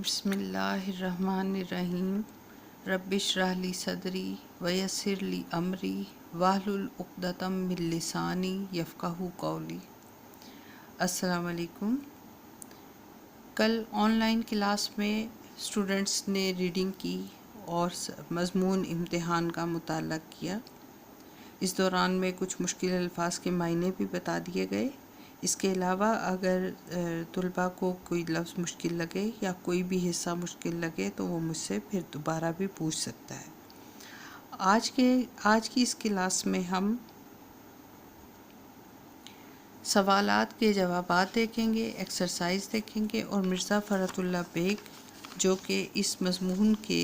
بسم اللہ الرحمن الرحیم رب اشرح لی صدری ویسر لی امری واحلل عقدۃ من لسانی یفقہوا قولی۔ السلام علیکم۔ کل آن لائن کلاس میں اسٹوڈنٹس نے ریڈنگ کی اور مضمون امتحان کا مطالعہ کیا۔ اس دوران میں کچھ مشکل الفاظ کے معنی بھی بتا دیے گئے۔ اس کے علاوہ اگر طلباء کو کوئی لفظ مشکل لگے یا کوئی بھی حصہ مشکل لگے تو وہ مجھ سے پھر دوبارہ بھی پوچھ سکتا ہے۔ آج کی اس کلاس میں ہم سوالات کے جوابات دیکھیں گے، ایکسرسائز دیکھیں گے اور مرزا فرحت اللہ بیگ جو کہ اس مضمون کے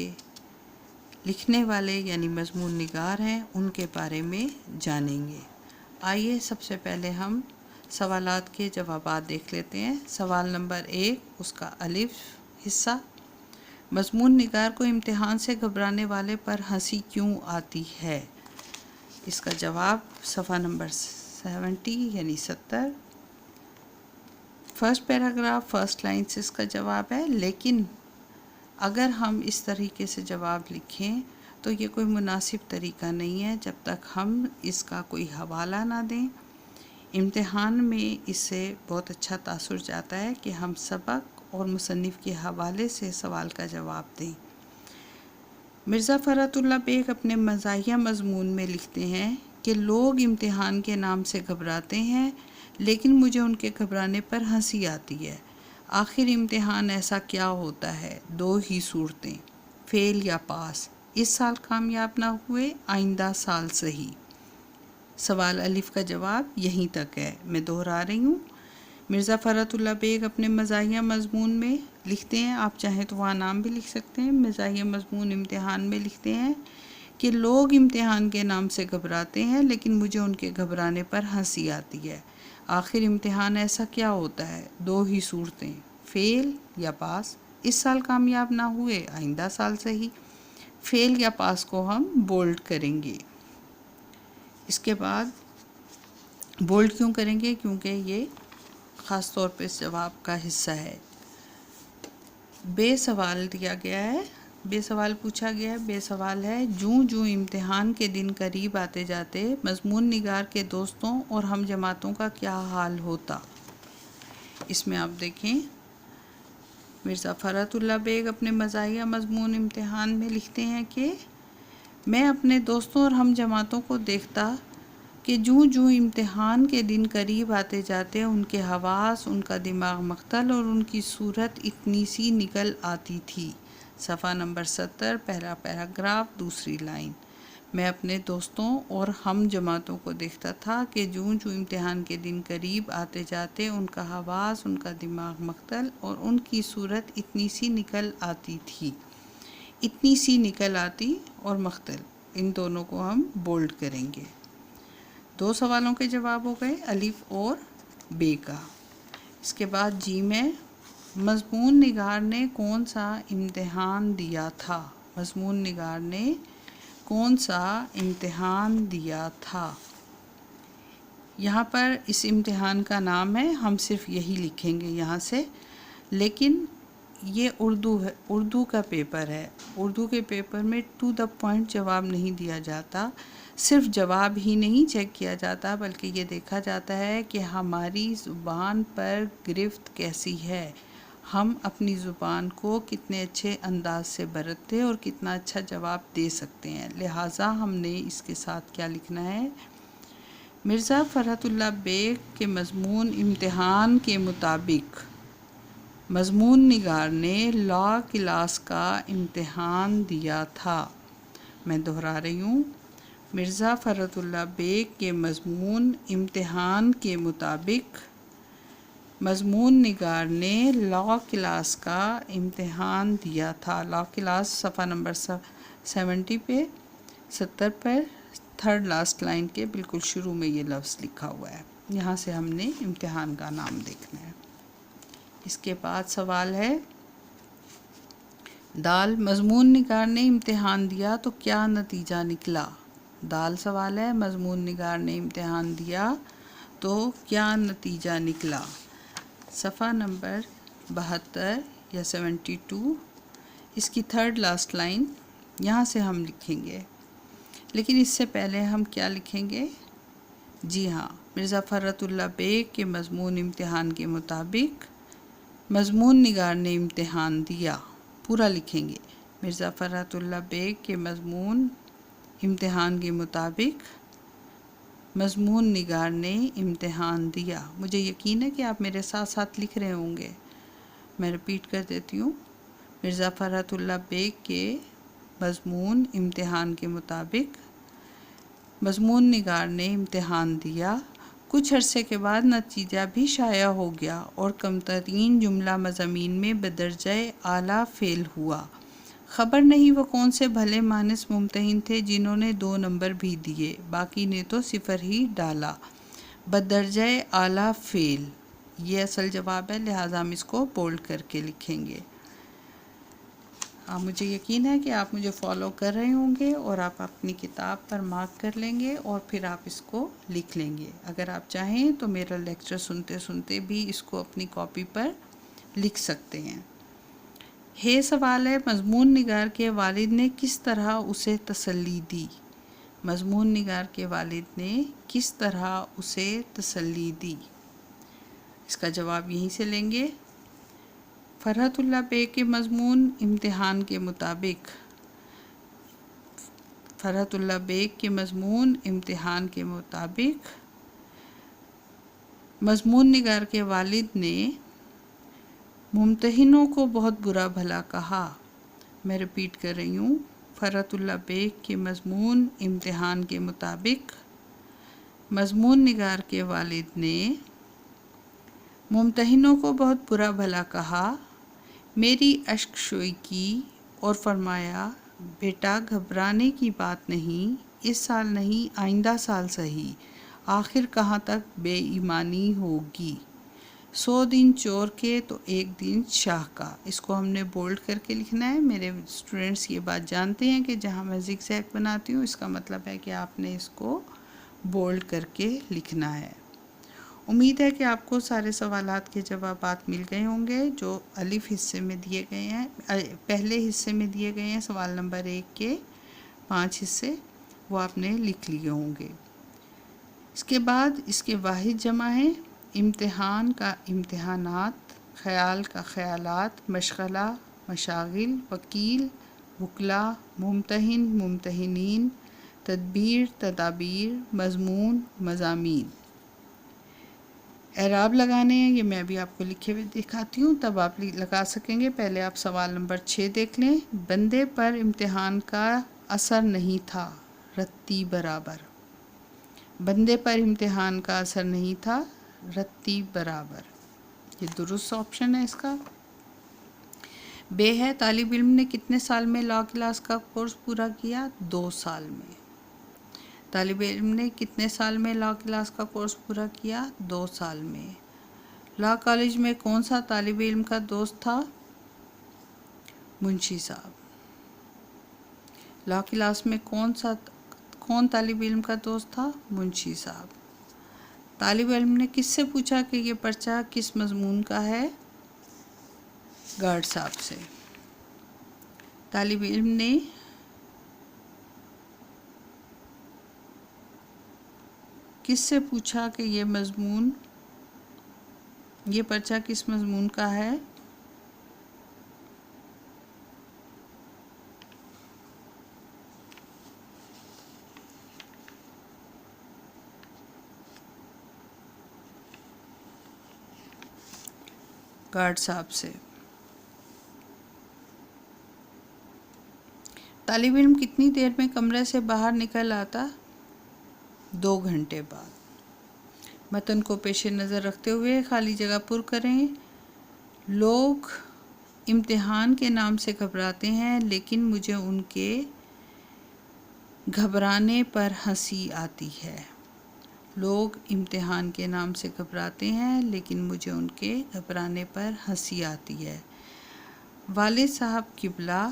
لکھنے والے یعنی مضمون نگار ہیں ان کے بارے میں جانیں گے۔ آئیے سب سے پہلے ہم سوالات کے جوابات دیکھ لیتے ہیں۔ سوال نمبر 1، اس کا الف حصہ، مضمون نگار کو امتحان سے گھبرانے والے پر ہنسی کیوں آتی ہے؟ اس کا جواب صفحہ نمبر 70 یعنی 70، فرسٹ پیراگراف فرسٹ لائن سے اس کا جواب ہے۔ لیکن اگر ہم اس طریقے سے جواب لکھیں تو یہ کوئی مناسب طریقہ نہیں ہے جب تک ہم اس کا کوئی حوالہ نہ دیں۔ امتحان میں اس سے بہت اچھا تاثر جاتا ہے کہ ہم سبق اور مصنف کے حوالے سے سوال کا جواب دیں۔ مرزا فرحت اللہ بیگ اپنے مزاحیہ مضمون میں لکھتے ہیں کہ لوگ امتحان کے نام سے گھبراتے ہیں لیکن مجھے ان کے گھبرانے پر ہنسی آتی ہے۔ آخر امتحان ایسا کیا ہوتا ہے؟ دو ہی صورتیں، فیل یا پاس۔ اس سال کامیاب نہ ہوئے، آئندہ سال صحیح۔ سوال الف کا جواب یہیں تک ہے، میں دہرا رہی ہوں۔ مرزا فرحت اللہ بیگ اپنے مزاحیہ مضمون میں لکھتے ہیں، آپ چاہیں تو وہاں نام بھی لکھ سکتے ہیں، مزاحیہ مضمون امتحان میں لکھتے ہیں کہ لوگ امتحان کے نام سے گھبراتے ہیں لیکن مجھے ان کے گھبرانے پر ہنسی آتی ہے۔ آخر امتحان ایسا کیا ہوتا ہے؟ دو ہی صورتیں، فیل یا پاس۔ اس سال کامیاب نہ ہوئے، آئندہ سال صحیح۔ فیل یا پاس کو ہم بولڈ کریں گے۔ اس کے بعد بولڈ کیوں کریں گے؟ کیونکہ یہ خاص طور پہ اس جواب کا حصہ ہے۔ بے سوال دیا گیا ہے، بے سوال پوچھا گیا ہے۔ بے سوال ہے، جوں جوں امتحان کے دن قریب آتے جاتے مضمون نگار کے دوستوں اور ہم جماعتوں کا کیا حال ہوتا؟ اس میں آپ دیکھیں، مرزا فرحت اللہ بیگ اپنے مزاحیہ مضمون امتحان میں لکھتے ہیں کہ میں اپنے دوستوں اور ہم جماعتوں کو دیکھتا کہ جوں جوں امتحان کے دن قریب آتے جاتے ان کے حواس، ان کا دماغ مختل اور ان کی صورت اتنی سی نکل آتی تھی۔ صفحہ نمبر 70، پہلا پیراگراف دوسری لائن۔ میں اپنے دوستوں اور ہم جماعتوں کو دیکھتا تھا کہ جوں جوں امتحان کے دن قریب آتے جاتے ان کا حواس، ان کا دماغ مختل اور ان کی صورت اتنی سی نکل آتی تھی۔ اتنی سی نکل آتی اور مختل، ان دونوں کو ہم بولڈ کریں گے۔ دو سوالوں کے جواب ہو گئے، الف اور بے کا۔ اس کے بعد جی میں، مضمون نگار نے کون سا امتحان دیا تھا؟ مضمون نگار نے کون سا امتحان دیا تھا؟ یہاں پر اس امتحان کا نام ہے، ہم صرف یہی لکھیں گے یہاں سے، لیکن یہ اردو ہے، اردو کا پیپر ہے۔ اردو کے پیپر میں ٹو دا پوائنٹ جواب نہیں دیا جاتا، صرف جواب ہی نہیں چیک کیا جاتا بلکہ یہ دیکھا جاتا ہے کہ ہماری زبان پر گرفت کیسی ہے، ہم اپنی زبان کو کتنے اچھے انداز سے برتتے اور کتنا اچھا جواب دے سکتے ہیں۔ لہٰذا ہم نے اس کے ساتھ کیا لکھنا ہے؟ مرزا فرحت اللہ بیگ کے مضمون امتحان کے مطابق مضمون نگار نے لا کلاس کا امتحان دیا تھا۔ میں دہرا رہی ہوں، مرزا فرحت اللہ بیگ کے مضمون امتحان کے مطابق مضمون نگار نے لا کلاس کا امتحان دیا تھا۔ لا کلاس صفحہ نمبر 70 پہ، 70 پر تھرڈ لاسٹ لائن کے بالکل شروع میں یہ لفظ لکھا ہوا ہے، یہاں سے ہم نے امتحان کا نام دیکھنا ہے۔ اس کے بعد سوال ہے دال، مضمون نگار نے امتحان دیا تو کیا نتیجہ نکلا؟ دال سوال ہے، مضمون نگار نے امتحان دیا تو کیا نتیجہ نکلا؟ صفحہ نمبر 72 یا 72، اس کی تھرڈ لاسٹ لائن یہاں سے ہم لکھیں گے، لیکن اس سے پہلے ہم کیا لکھیں گے؟ جی ہاں، مرزا فرحت اللہ بیگ کے مضمون امتحان کے مطابق مضمون نگار نے امتحان دیا، پورا لکھیں گے۔ مرزا فرحت اللہ بیگ کے مضمون امتحان کے مطابق مضمون نگار نے امتحان دیا۔ مجھے یقین ہے کہ آپ میرے ساتھ ساتھ لکھ رہے ہوں گے۔ میں رپیٹ کر دیتی ہوں، مرزا فرحت اللہ بیگ کے مضمون امتحان کے مطابق مضمون نگار نے امتحان دیا۔ کچھ عرصے کے بعد نتیجہ بھی شائع ہو گیا اور کم ترین جملہ مضامین میں بدرجہ اعلیٰ فیل ہوا۔ خبر نہیں وہ کون سے بھلے مانس ممتحن تھے جنہوں نے 2 نمبر بھی دیے، باقی نے تو 0 ہی ڈالا۔ بدرجہ اعلیٰ فیل یہ اصل جواب ہے، لہٰذا ہم اس کو بولڈ کر کے لکھیں گے۔ مجھے یقین ہے کہ آپ مجھے فالو کر رہے ہوں گے اور آپ اپنی کتاب پر مارک کر لیں گے اور پھر آپ اس کو لکھ لیں گے۔ اگر آپ چاہیں تو میرا لیکچر سنتے سنتے بھی اس کو اپنی کاپی پر لکھ سکتے ہیں۔ سوال ہے، مضمون نگار کے والد نے کس طرح اسے تسلی دی؟ مضمون نگار کے والد نے کس طرح اسے تسلی دی؟ اس کا جواب یہیں سے لیں گے۔ فرحت اللہ بیگ کے مضمون امتحان کے مطابق فرحت اللہ بیگ کے مضمون امتحان کے مطابق مضمون نگار کے والد نے ممتحنوں کو بہت برا بھلا کہا۔ میں رپیٹ کر رہی ہوں، فرحت اللہ بیگ کے مضمون امتحان کے مطابق مضمون نگار کے والد نے ممتحنوں کو بہت برا بھلا کہا، میری اشک شوئی کی اور فرمایا، بیٹا گھبرانے کی بات نہیں، اس سال نہیں آئندہ سال سہی، آخر کہاں تک بے ایمانی ہوگی۔ 100 دن چور کے تو ایک دن شاہ کا۔ اس کو ہم نے بولڈ کر کے لکھنا ہے۔ میرے اسٹوڈنٹس یہ بات جانتے ہیں کہ جہاں میں زگ زیگ بناتی ہوں اس کا مطلب ہے کہ آپ نے اس کو بولڈ کر کے لکھنا ہے۔ امید ہے کہ آپ کو سارے سوالات کے جوابات مل گئے ہوں گے جو الف حصے میں دیے گئے ہیں، پہلے حصے میں دیے گئے ہیں سوال نمبر 1 کے 5 حصے، وہ آپ نے لکھ لیے ہوں گے۔ اس کے بعد اس کے واحد جمع ہیں، امتحان کا امتحانات، خیال کا خیالات، مشغلہ مشاغل، وکیل وکلا، ممتحن ممتحنین، تدبیر تدابیر، مضمون مضامین۔ اعراب لگانے ہیں، یہ میں بھی آپ کو لکھے ہوئے دکھاتی ہوں تب آپ لگا سکیں گے۔ پہلے آپ سوال نمبر 6 دیکھ لیں۔ بندے پر امتحان کا اثر نہیں تھا، رتی برابر۔ بندے پر امتحان کا اثر نہیں تھا، رتی برابر، یہ درست آپشن ہے اس کا۔ بے ہے، طالب علم نے کتنے سال میں لاء کلاس کا کورس پورا کیا؟ 2 سال میں۔ طالب علم نے کتنے سال میں لاء کلاس کا کورس پورا کیا؟ 2 سال میں۔ لاء کالج میں کون سا طالب علم کا دوست تھا؟ منشی صاحب۔ لاء کلاس میں کون طالب علم کا دوست تھا؟ منشی صاحب۔ طالب علم نے کس سے پوچھا کہ یہ پرچہ کس مضمون کا ہے؟ گارڈ صاحب سے۔ طالب علم نے کس سے پوچھا کہ یہ پرچہ کس مضمون کا ہے؟ گارڈ صاحب سے۔ طالب علم کتنی دیر میں کمرے سے باہر نکل آتا؟ 2 گھنٹے بعد۔ متن کو پیش نظر رکھتے ہوئے خالی جگہ پر کریں۔ لوگ امتحان کے نام سے گھبراتے ہیں لیکن مجھے ان کے گھبرانے پر ہنسی آتی ہے۔ لوگ امتحان کے نام سے گھبراتے ہیں لیکن مجھے ان کے گھبرانے پر ہنسی آتی ہے۔ والد صاحب قبلہ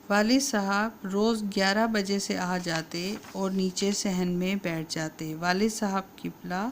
والد صاحب روز 11 بجے سے آ جاتے اور نیچے صحن میں بیٹھ جاتے۔ والد صاحب قبلہ